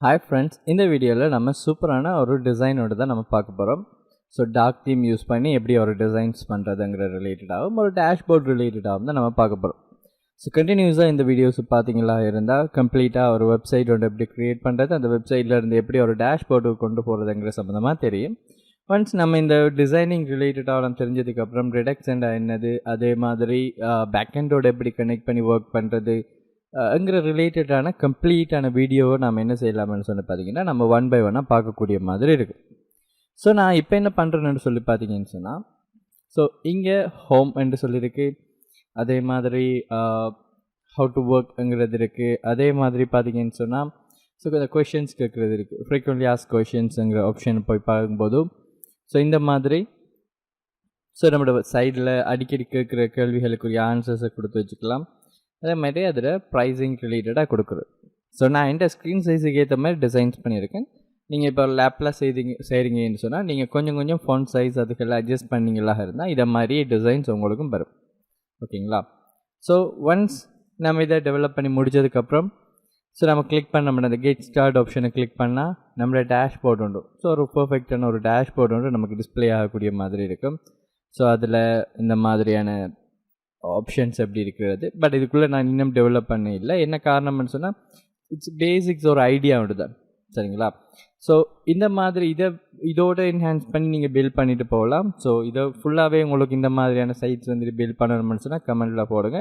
Hi friends, இந்த வீடியோவில் நம்ம சூப்பரான ஒரு டிசைனோட தான் நம்ம பார்க்க போகிறோம். ஸோ டார்க் தீம் யூஸ் பண்ணி எப்படி ஒரு டிசைன்ஸ் பண்ணுறதுங்கிற ரிலேட்டடாகவும் ஒரு டேஷ்போர்ட் ரிலேட்டடாகவும் தான் நம்ம பார்க்க போகிறோம். ஸோ கண்டினியூஸாக இந்த வீடியோஸ் பார்த்தீங்களா இருந்தால் கம்ப்ளீட்டாக ஒரு வெப்சைட் ஒன்று எப்படி க்ரியேட் பண்ணுறது, அந்த வெப்சைட்டில் இருந்து எப்படி ஒரு டேஷ்போர்ட்டுக்கு கொண்டு போகிறதுங்கிற சம்மந்தமாக தெரியும். ஒன்ஸ் நம்ம இந்த டிசைனிங் ரிலேட்டடாக நம்ம தெரிஞ்சதுக்கப்புறம் ரிடக்ஷன் என்னது, அதே மாதிரி பேக்கெண்டோட எப்படி கனெக்ட் பண்ணி ஒர்க் பண்ணுறது ங்கிற ரிலேட்டடான கம்ப்ளீட்டான வீடியோவை நம்ம என்ன செய்யலாம்னு சொல்லி பார்த்தீங்கன்னா நம்ம ஒன் பை ஒன்னாக பார்க்கக்கூடிய மாதிரி இருக்குது. ஸோ நான் இப்போ என்ன பண்ணுறேன்னு சொல்லி பார்த்தீங்கன்னு சொன்னால், ஸோ இங்கே ஹோம் என்று சொல்லியிருக்கு, அதே மாதிரி ஹவு டு ஒர்க்ங்கிறது இருக்குது, அதே மாதிரி பார்த்தீங்கன்னு சொன்னால் ஸோ இந்த கொஷின்ஸ் கேட்குறது இருக்குது, ஃப்ரீக்வெண்ட்லி ஆஸ்க் கொஷின்ஸுங்கிற ஆப்ஷன் போய் பார்க்கும்போது ஸோ இந்த மாதிரி ஸோ நம்மளோட சைடில் அடிக்கடி கேட்குற கேள்விகளுக்குரிய ஆன்சர்ஸை கொடுத்து வச்சுக்கலாம். அதே மாதிரி அதில் ப்ரைஸிங் ரிலேட்டடாக கொடுக்குறது. ஸோ நான் இந்த ஸ்க்ரீன் சைஸுக்கு ஏற்ற மாதிரி டிசைன்ஸ் பண்ணியிருக்கேன். நீங்கள் இப்போ லேப்பில் செய்கிறீங்கன்னு சொன்னால் நீங்கள் கொஞ்சம் ஃபாண்ட் சைஸ் அதுக்கெல்லாம் அட்ஜஸ்ட் பண்ணிங்களா இருந்தால் இதை மாதிரி டிசைன்ஸ் உங்களுக்கும் வரும். ஓகேங்களா? ஸோ ஒன்ஸ் நம்ம இதை டெவலப் பண்ணி முடித்ததுக்கப்புறம் ஸோ நம்ம கிளிக் பண்ண அந்த கெட் ஸ்டார்ட் ஆப்ஷனை கிளிக் பண்ணால் நம்மளோட டேஷ்போர்ட் உண்டு. ஸோ ஒரு பர்ஃபெக்டான ஒரு டேஷ்போர்ட் உண்டு நமக்கு டிஸ்பிளே ஆகக்கூடிய மாதிரி இருக்கும். ஸோ அதில் இந்த மாதிரியான ஆப்ஷன்ஸ் எப்படி இருக்கிறது, பட் இதுக்குள்ளே நான் இன்னும் டெவலப் பண்ண இல்லை. என்ன காரணம்னு சொன்னால் இட்ஸ் பேசிக்ஸ் ஒரு ஐடியா உண்டு தான், சரிங்களா? ஸோ இந்த மாதிரி இதோட என்ஹான்ஸ் பண்ணி நீங்கள் பில்ட் பண்ணிட்டு போகலாம். ஸோ இதை ஃபுல்லாகவே உங்களுக்கு இந்த மாதிரியான சைட்ஸ் வந்துட்டு பில்ட் பண்ணணும்னு சொன்னால் கமெண்டில் போடுங்க.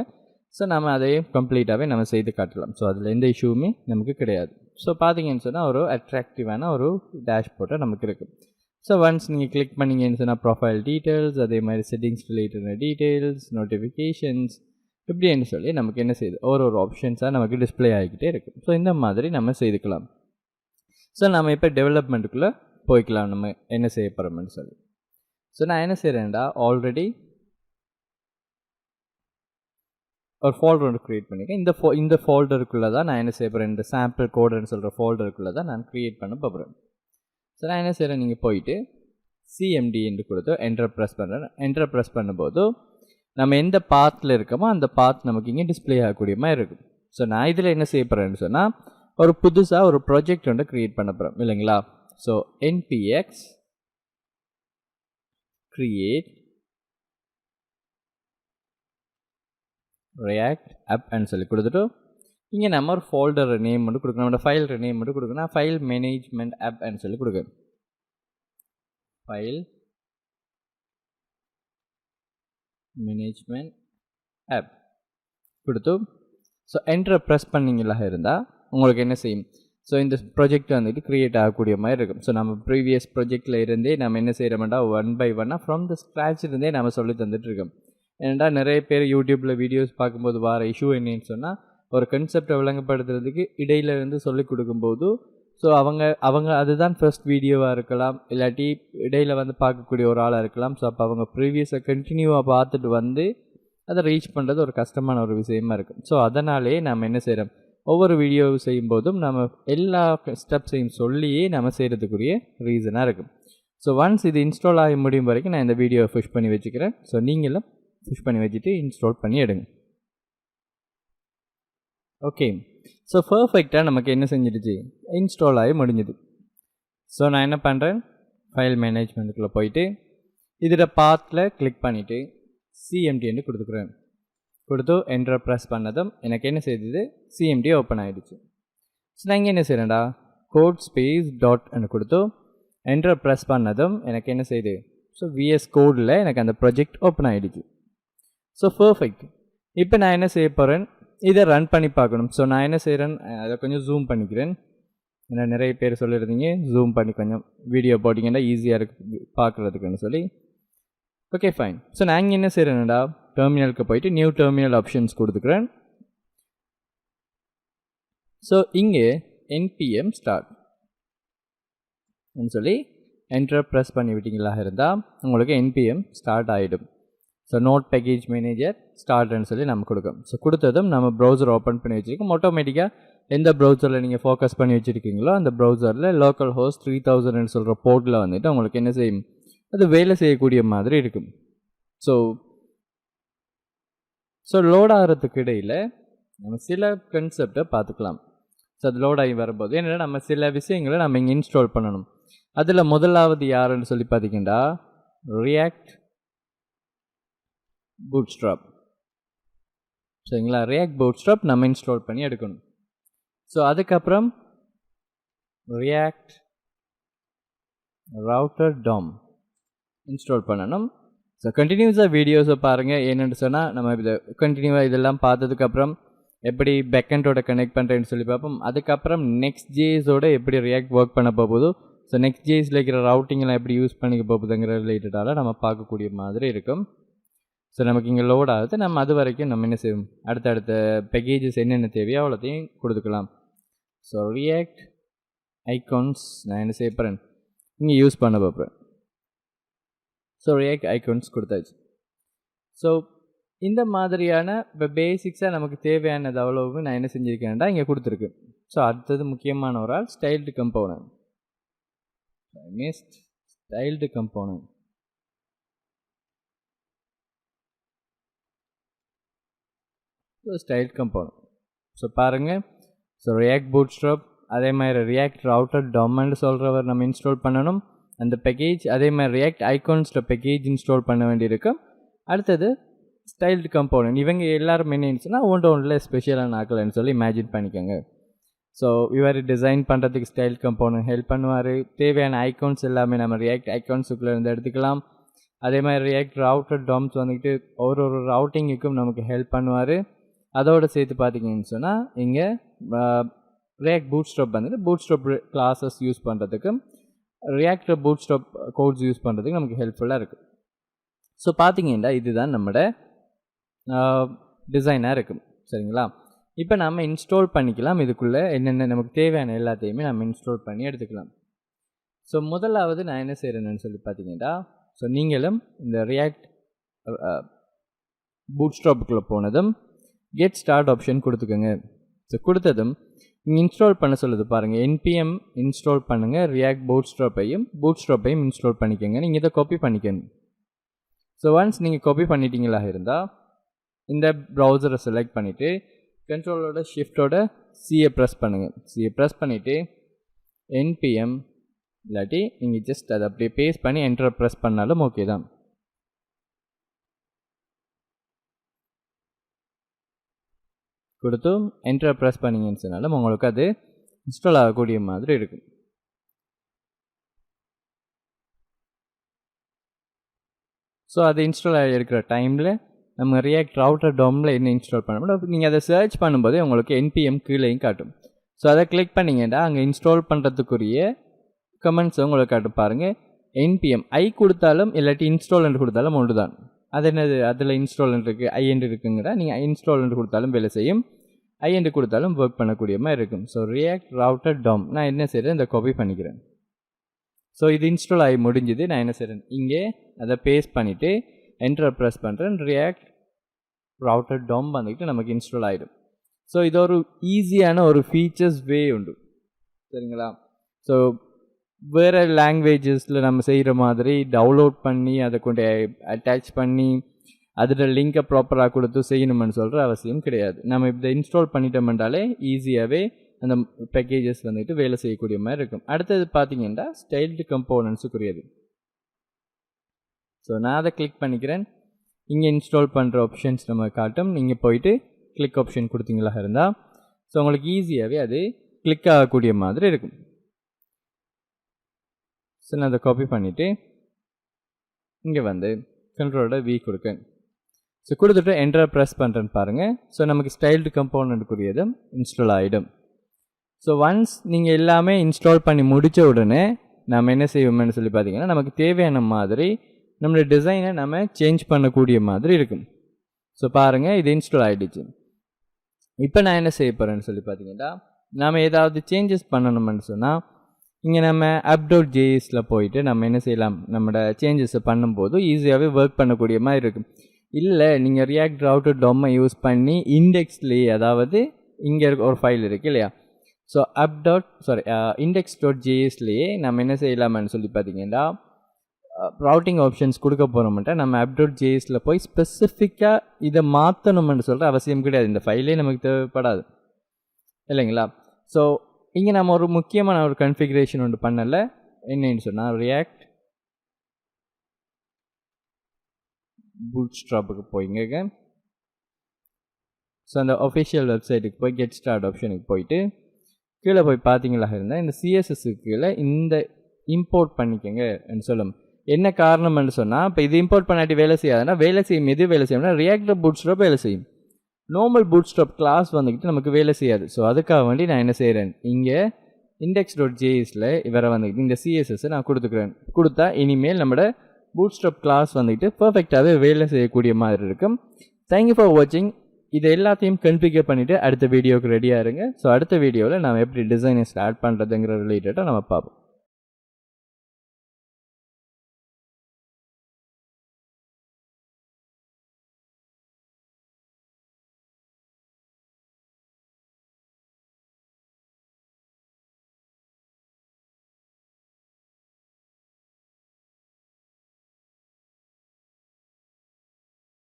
ஸோ நம்ம அதையும் கம்ப்ளீட்டாகவே நம்ம செய்து காட்டலாம். ஸோ அதில் எந்த இஷ்யூவுமே நமக்கு கிடையாது. ஸோ பார்த்தீங்கன்னு சொன்னால் ஒரு அட்ராக்டிவான ஒரு டேஷ்போர்ட்டை நமக்கு இருக்குது. ஸோ ஒன்ஸ் நீங்கள் கிளிக் பண்ணிங்கன்னு சொன்னால் ப்ரொஃபைல் டீட்டெயில்ஸ், அதே மாதிரி செட்டிங்ஸ் ரிலேட்டட் டீட்டெயில்ஸ், நோட்டிஃபிகேஷன்ஸ் இப்படின்னு சொல்லி நமக்கு என்ன செய்யுது ஒரு ஆப்ஷன்ஸாக நமக்கு டிஸ்பிளே ஆகிக்கிட்டே இருக்குது. ஸோ இந்த மாதிரி நம்ம செய்துக்கலாம். ஸோ நம்ம இப்போ டெவலப்மெண்ட்டுக்குள்ளே போய்க்கலாம் நம்ம என்ன செய்ய போகிறோம்னு சொல்லி. ஸோ நான் என்ன செய்கிறேன்டா ஆல்ரெடி ஒரு ஃபோல்டர் ஒன்று க்ரியேட் பண்ணியிருக்கேன். இந்த ஃபோல்டருக்குள்ளே தான் நான் என்ன செய்ய போகிறேன், இந்த சாம்பிள் கோடுன்னு சொல்கிற ஃபோல்டருக்குள்ளே தான் நான் க்ரியேட் பண்ண போகிறேன். ஸோ நான் என்ன செய்கிறேன், நீங்கள் போயிட்டு சிஎம்டி என்று கொடுத்து என்டர் ப்ரெஸ் பண்ணுறேன். என்டர் ப்ரெஸ் பண்ணும்போது நம்ம எந்த பாத்தில் இருக்கோமோ அந்த பாத் நமக்கு இங்கே டிஸ்பிளே ஆகக்கூடிய மாதிரி இருக்கும். ஸோ நான் இதில் என்ன செய்ய போகிறேன்னு சொன்னால் ஒரு புதுசாக ஒரு ப்ராஜெக்ட் ஒன்று க்ரியேட் பண்ண போகிறோம் இல்லைங்களா? So npx create react app ன்னு சொல்லி கொடுத்துட்டு இங்கே நம்ம ஒரு ஃபோல்டர் நேம் மட்டும் கொடுக்கணும், நம்மளோட ஃபைல் நேம் மட்டும் கொடுக்கணும். ஃபைல் மேனேஜ்மெண்ட் ஆப்னு சொல்லி கொடுக்கணும். ஃபைல் மேனேஜ்மெண்ட் ஆப் கொடுத்து ஸோ என்டரை ப்ரெஸ் பண்ணிங்களா இருந்தால் உங்களுக்கு என்ன செய்யும், ஸோ இந்த ப்ராஜெக்ட் வந்துட்டு க்ரியேட் ஆகக்கூடிய மாதிரி இருக்கும். ஸோ நம்ம ப்ரீவியஸ் ப்ராஜெக்டில் இருந்தே நம்ம என்ன செய்கிறோம்டா ஒன் பை ஒன்னாக ஃப்ரம் த ஸ்க்ராட்ச் இருந்தே நம்ம சொல்லி தந்துட்டுருக்கோம். ஏன்னா நிறைய பேர் யூடியூப்பில் வீடியோஸ் பார்க்கும்போது வர இஷ்யூ என்னன்னு சொன்னால் ஒரு கன்செப்டை விளங்கப்படுத்துறதுக்கு இடையில இருந்து சொல்லிக் கொடுக்கும்போது ஸோ அவங்க அதுதான் ஃபர்ஸ்ட் வீடியோவாக இருக்கலாம், இல்லாட்டி இடையில வந்து பார்க்கக்கூடிய ஒரு ஆளாக இருக்கலாம். ஸோ அப்போ அவங்க ப்ரீவியஸை கண்டினியூவாக பார்த்துட்டு வந்து அதை ரீச் பண்ணுறது ஒரு கஷ்டமான ஒரு விஷயமா இருக்கும். ஸோ அதனாலே நம்ம என்ன செய்கிறோம், ஒவ்வொரு வீடியோ செய்யும்போதும் நம்ம எல்லா ஸ்டெப்ஸையும் சொல்லியே நம்ம செய்கிறதுக்குரிய ரீசனாக இருக்கும். ஸோ ஒன்ஸ் இது இன்ஸ்டால் ஆகி முடியும் வரைக்கும் நான் இந்த வீடியோவை புஷ் பண்ணி வச்சுக்கிறேன். ஸோ நீங்களும் புஷ் பண்ணி வச்சுட்டு இன்ஸ்டால் பண்ணி எடுங்க. ஓகே, ஸோ பர்ஃபெக்டாக நமக்கு என்ன செஞ்சிடுச்சு, இன்ஸ்டால் ஆகி முடிஞ்சுது. ஸோ நான் என்ன பண்ணுறேன், ஃபைல் மேனேஜ்மெண்ட்டுக்குள்ளே போயிட்டு இதில் பாத்தில் கிளிக் பண்ணிவிட்டு சிஎம்டின்னு கொடுத்துக்குறேன். கொடுத்து என்டர் ப்ரெஸ் பண்ணதும் எனக்கு என்ன செய்தது, சிஎம்டி ஓப்பன் ஆகிடுச்சு. ஸோ நான் இங்கே என்ன செய்கிறேன்டா கோட் ஸ்பேஸ் டாட்னு கொடுத்து என்டர் ப்ரெஸ் பண்ணதும் எனக்கு என்ன செய்யுது, ஸோ விஎஸ் கோடில் எனக்கு அந்த ப்ராஜெக்ட் ஓப்பன் ஆகிடுச்சு. So perfect. இப்போ நான் என்ன செய்ய போகிறேன், இதை ரன் பண்ணி பார்க்கணும். ஸோ நான் என்ன செய்கிறேன், அதை கொஞ்சம் ஜூம் பண்ணிக்கிறேன். ஏன்னா நிறைய பேர் சொல்லியிருந்தீங்க ஜூம் பண்ணி கொஞ்சம் வீடியோ போட்டிங்கன்னா ஈஸியாக இருக்குது பார்க்குறதுக்குன்னு சொல்லி. Okay fine. ஸோ நான் இங்கே என்ன செய்கிறேன்டா டெர்மினலுக்கு போயிட்டு நியூ டெர்மினல் ஆப்ஷன்ஸ் கொடுத்துக்கிறேன். ஸோ இங்கே npm start சொல்லி என்டர் ப்ரெஸ் பண்ணி விட்டீங்களா இருந்தால் உங்களுக்கு npm ஸ்டார்ட் ஆகிடும். ஸோ நோட் பேக்கேஜ் மேனேஜர் ஸ்டார்ட்னு சொல்லி நம்ம கொடுக்கணும். ஸோ கொடுத்ததும் நம்ம ப்ரௌசர் ஓப்பன் பண்ணி வச்சுருக்கோம். ஆட்டோமேட்டிக்காக எந்த ப்ரௌசரில் நீங்கள் ஃபோக்கஸ் பண்ணி வச்சுருக்கீங்களோ அந்த ப்ரௌசரில் லோக்கல் ஹோஸ்ட் 3000 சொல்கிற போர்ட்டில் வந்துட்டு உங்களுக்கு என்ன செய்யும், அது வேலை செய்யக்கூடிய மாதிரி இருக்கும். ஸோ லோட் ஆகிறதுக்கு இடையில் நம்ம சில கன்செப்டை பார்த்துக்கலாம். ஸோ அது லோட் ஆகி வரும்போது என்னென்னா நம்ம சில விஷயங்களை நம்ம இங்கே இன்ஸ்டால் பண்ணணும். அதில் முதலாவது யாருன்னு சொல்லி பார்த்தீங்கன்னா ரியாக்ட் பூட்ஸ்ட்ராப். சரிங்களா, ரியாக்ட் பூட்ஸ்ட்ராப் நம்ம இன்ஸ்டால் பண்ணி எடுக்கணும். ஸோ அதுக்கப்புறம் ரியாக்ட் ரவுட்டர் டாம் இன்ஸ்டால் பண்ணணும். ஸோ கண்டினியூஸாக வீடியோஸை பாருங்கள். என்னென்னு சொன்னால் நம்ம இதை கண்டினியூவாக இதெல்லாம் பார்த்ததுக்கப்புறம் எப்படி பேக்கெண்டோட கனெக்ட் பண்ணுறேன்னு சொல்லி பார்ப்போம். அதுக்கப்புறம் நெக்ஸ்ட் ஜேஸோட எப்படி ரியாக்ட் ஒர்க் பண்ண போகுது, ஸோ நெக்ஸ்ட் ஜேஸில் இருக்கிற ரவுட்டிங்கெல்லாம் எப்படி யூஸ் பண்ணிக்க போகுதுங்கிற ரிலேட்டடாக நம்ம பார்க்கக்கூடிய மாதிரி இருக்கும். ஸோ நமக்கு இங்கே லோட் ஆகுது. நம்ம அது வரைக்கும் நம்ம என்ன செய்வோம், அடுத்தடுத்த பேக்கேஜஸ் என்னென்ன தேவையோ அவ்வளோத்தையும் கொடுத்துக்கலாம். ஸோ ரியாக்ட் ஐகான்ஸ் நான் என்ன செய்ய போகிறேன், இங்கே யூஸ் பண்ண போகிறேன். ஸோ ரியாக்ட் ஐகான்ஸ் கொடுத்தாச்சு. ஸோ இந்த மாதிரியான இப்போ பேசிக்ஸாக நமக்கு தேவையானது அவ்வளவு நான் என்ன செஞ்சுருக்கேன்டா இங்கே கொடுத்துருக்கு. ஸோ அடுத்தது முக்கியமான ஒரு ஆள் styled component. Styled component style component. So பாருங்கள், ஸோ ரியாக்ட் பூட்ஸ்ட்ராப் அதே மாதிரி ரியாக்ட் ரவுட்டர் டாம்னு சொல்கிறவர் நம்ம இன்ஸ்டால் பண்ணணும் அந்த பேக்கேஜ். அதே மாதிரி ரியாக்ட் ஐகான்ஸில் பேக்கேஜ் இன்ஸ்டால் பண்ண வேண்டியிருக்கும். அடுத்தது ஸ்டைல்டு கம்போனன்ட். இவங்க எல்லாரும் என்னன்னா ஒன்றில் ஸ்பெஷலான ஆக்கலன்னு சொல்லி இமேஜின் பண்ணிக்கோங்க. ஸோ இவர் டிசைன் பண்ணுறதுக்கு ஸ்டைல் கம்போனன்ட் ஹெல்ப் பண்ணுவார். தேவையான ஐகான்ஸ் எல்லாமே நம்ம ரியாக்ட் ஐகான்ஸுக்குள்ளே இருந்து எடுத்துக்கலாம். அதே மாதிரி ரியாக்ட் ரவுட்டர் டாம்ஸ் வந்துக்கிட்டு ஒரு ரவுட்டிங்குக்கும் நமக்கு ஹெல்ப் பண்ணுவார். அதோடு சேர்த்து பார்த்தீங்கன்னு சொன்னால் இங்கே ரியாக்ட் பூட்ஸ்ட்ராப் வந்துட்டு பூட்ஸ்ட்ராப் கிளாஸஸ் யூஸ் பண்ணுறதுக்கும் ரியாக்ட் பூட்ஸ்ட்ராப் கோட்ஸ் யூஸ் பண்ணுறதுக்கு நமக்கு ஹெல்ப்ஃபுல்லாக இருக்குது. ஸோ பார்த்தீங்கன்னா இதுதான் நம்மளோட டிசைனாக இருக்கும். சரிங்களா, இப்போ நம்ம இன்ஸ்டால் பண்ணிக்கலாம். இதுக்குள்ளே என்னென்ன நமக்கு தேவையான எல்லாத்தையுமே நம்ம இன்ஸ்டால் பண்ணி எடுத்துக்கலாம். ஸோ முதலாவது நான் என்ன செய்கிறேன்னு சொல்லி பார்த்தீங்கன்னா, ஸோ நீங்களும் இந்த ரியாக்ட் பூட்ஸ்ட்ராப்புக்குள்ளே போனதும் கெட் ஸ்டார்ட் ஆப்ஷன் கொடுத்துக்கோங்க. ஸோ கொடுத்ததும் நீங்கள் இன்ஸ்டால் பண்ண சொல்லுது பாருங்கள், NPM இன்ஸ்டால் பண்ணுங்கள் ரியாக்ட் பூட்ஸ்ட்ராப்பையும் இன்ஸ்டால் பண்ணிக்கோங்க. நீங்கள் இதை காப்பி பண்ணிக்கணும். ஸோ ஒன்ஸ் நீங்கள் காப்பி பண்ணிட்டீங்களா இருந்தால் இந்த ப்ரௌசரை செலக்ட் பண்ணிவிட்டு கண்ட்ரோலோட ஷிஃப்டோட சியை ப்ரெஸ் பண்ணுங்கள். சியை ப்ரெஸ் பண்ணிவிட்டு NPM இல்லாட்டி நீங்கள் ஜஸ்ட் அதை அப்படியே பேஸ்ட் பண்ணி என்டரை ப்ரெஸ் பண்ணாலும் ஓகே தான். கொடுத்து என்டரை ப்ரெஸ் பண்ணிங்கன்னு சொன்னாலும் உங்களுக்கு அது இன்ஸ்டால் ஆகக்கூடிய மாதிரி இருக்கும். ஸோ அது இன்ஸ்டால் ஆகிருக்கிற டைமில் நம்ம ரியாக்ட் ரவுட்டர் டாமில் என்ன இன்ஸ்டால் பண்ணணும், நீங்கள் அதை சர்ச் பண்ணும்போதே உங்களுக்கு NPM கீழேயும் காட்டும். ஸோ அதை கிளிக் பண்ணிங்கன்னா அங்கே இன்ஸ்டால் பண்ணுறதுக்குரிய கமெண்ட்ஸ் உங்களுக்கு காட்டும். பாருங்கள், NPM ஐ கொடுத்தாலும் இல்லாட்டி இன்ஸ்டால் கொடுத்தாலும் ஒன்று தான். அது என்னது, அதில் இன்ஸ்டால் இருக்குது ஐஎன்டு இருக்குங்கிற நீங்கள் இன்ஸ்டால் கொடுத்தாலும் வேலை செய்யும், ஐஎன்டு கொடுத்தாலும் ஒர்க் பண்ணக்கூடிய மாதிரி இருக்கும். ஸோ ரியாக்ட் ரவுட்டர் டாம் நான் என்ன செய்கிறேன், இந்த காப்பி பண்ணிக்கிறேன். ஸோ இது இன்ஸ்டால் ஆகி முடிஞ்சுது. நான் என்ன செய்கிறேன், இங்கே அதை பேஸ்ட் பண்ணிவிட்டு என்டரை ப்ரெஸ் பண்ணுறேன். ரியாக்ட் ரவுட்டர் டாம் வந்துக்கிட்டு நமக்கு இன்ஸ்டால் ஆகிடும். ஸோ இது ஒரு ஈஸியான ஒரு ஃபீச்சர்ஸ் வே உண்டு. சரிங்களா, ஸோ வேறு லாங்குவேஜஸில் நம்ம செய்கிற மாதிரி டவுன்லோட் பண்ணி அதை கொண்டு அட்டாச் பண்ணி அதில் லிங்கை ப்ராப்பராக கொடுத்து செய்யணுமென்னு சொல்கிற அவசியம் கிடையாது. நம்ம இதை இன்ஸ்டால் பண்ணிட்டோம்னாலே ஈஸியாகவே அந்த பேக்கேஜஸ் வந்துட்டு வேலை செய்யக்கூடிய மாதிரி இருக்கும். அடுத்தது பார்த்தீங்கன்னா ஸ்டைல்டு கம்போனன்ட்ஸுக்குரியது. ஸோ நான் அதை கிளிக் பண்ணிக்கிறேன். இங்கே இன்ஸ்டால் பண்ணுற ஆப்ஷன்ஸ் நம்ம காட்டும். நீங்கள் போயிட்டு கிளிக் ஆப்ஷன் கொடுத்தீங்களா இருந்தால் ஸோ உங்களுக்கு ஈஸியாகவே அது கிளிக் ஆகக்கூடிய மாதிரி இருக்கும். ஸோ நான் அதை காப்பி பண்ணிவிட்டு இங்கே வந்து கண்ட்ரோலோட V கொடுக்கேன். ஸோ கொடுத்துட்டு என்டரை ப்ரெஸ் பண்ணுறேன்னு பாருங்கள். ஸோ நமக்கு ஸ்டைல்டு கம்போனன்ட்டுக்குரியதும் இன்ஸ்டால் ஆகிடும். ஸோ ஒன்ஸ் நீங்கள் எல்லாமே இன்ஸ்டால் பண்ணி முடித்த உடனே நம்ம என்ன செய்வோம்னு சொல்லி பார்த்தீங்கன்னா நமக்கு தேவையான மாதிரி நம்மளுடைய டிசைனை நம்ம சேஞ்ச் பண்ணக்கூடிய மாதிரி இருக்கும். ஸோ பாருங்கள், இது இன்ஸ்டால் ஆகிடுச்சு. இப்போ நான் என்ன செய்ய போகிறேன்னு சொல்லி பார்த்தீங்கன்னா நம்ம ஏதாவது சேஞ்சஸ் பண்ணணும்னு சொன்னால் இங்கே நம்ம app.jsல போயிட்டு நம்ம என்ன செய்யலாம், நம்மளோட சேஞ்சஸை பண்ணும்போது ஈஸியாகவே ஒர்க் பண்ணக்கூடிய மாதிரி இருக்கும். இல்லை நீங்கள் ரியாக்ட் ரவுட்டர் டாமை யூஸ் பண்ணி இண்டெக்ஸ்லேயே, அதாவது இங்கே ஒரு ஃபைல் இருக்குது இல்லையா, ஸோ index.jsலேயே நம்ம என்ன செய்யலாம்னு சொல்லி பார்த்தீங்கன்னா ரவுட்டிங் ஆப்ஷன்ஸ் கொடுக்க போகிறோம்ட்டா நம்ம app.jsல போய் ஸ்பெசிஃபிக்காக இதை மாற்றணும்னு சொல்கிற அவசியம் கிடையாது. இந்த ஃபைலே நமக்கு தேவைப்படாது இல்லைங்களா. ஸோ இங்கே நம்ம ஒரு முக்கியமான ஒரு கன்ஃபிகரேஷன் ஒன்று பண்ணலை. என்னன்னு சொன்னால் ரியாக்ட் பூட்ஸ்ட்ராப்புக்கு போய்ங்க. ஸோ அந்த ஒஃபிஷியல் வெப்சைட்டுக்கு போய் கெட் ஸ்டார்ட் ஆப்ஷனுக்கு போயிட்டு கீழே போய் பார்த்தீங்களா இருந்தால் இந்த சிஎஸ்எஸ்க்கு கீழே இந்த இம்போர்ட் பண்ணிக்கோங்கன்னு சொல்லும். என்ன காரணம்னு சொன்னால் இப்போ இது இம்போர்ட் பண்ணாட்டி வேலை செய்யாதுன்னா வேலை செய்யும். எது வேலை செய்யும்னா ரியாக்டர் பூட்ஸ்ட்ராப் வேலை செய்யும். நார்மல் பூட்ஸ்ட்ராப் கிளாஸ் வந்துக்கிட்டு நமக்கு வேலை செய்யாது. ஸோ அதுக்காக வேண்டி நான் என்ன செய்கிறேன், இங்கே index.jsல இவரை வந்துக்கிட்டு இந்த சிஎஸ்எஸ்ஸை நான் கொடுத்தா இனிமேல் நம்மளோட பூட்ஸ்ட்ராப் கிளாஸ் வந்துக்கிட்டு பர்ஃபெக்டாகவே வேலை செய்யக்கூடிய மாதிரி இருக்கும். தேங்க்யூ ஃபார் வாட்சிங். இது எல்லாத்தையும் கன்ஃபிகர் பண்ணிவிட்டு அடுத்த வீடியோக்கு ரெடியாக இருங்க. ஸோ அடுத்த வீடியோவில் நம்ம எப்படி டிசைனை ஸ்டார்ட் பண்ணுறதுங்கிற ரிலேட்டடாக நம்ம பார்ப்போம்.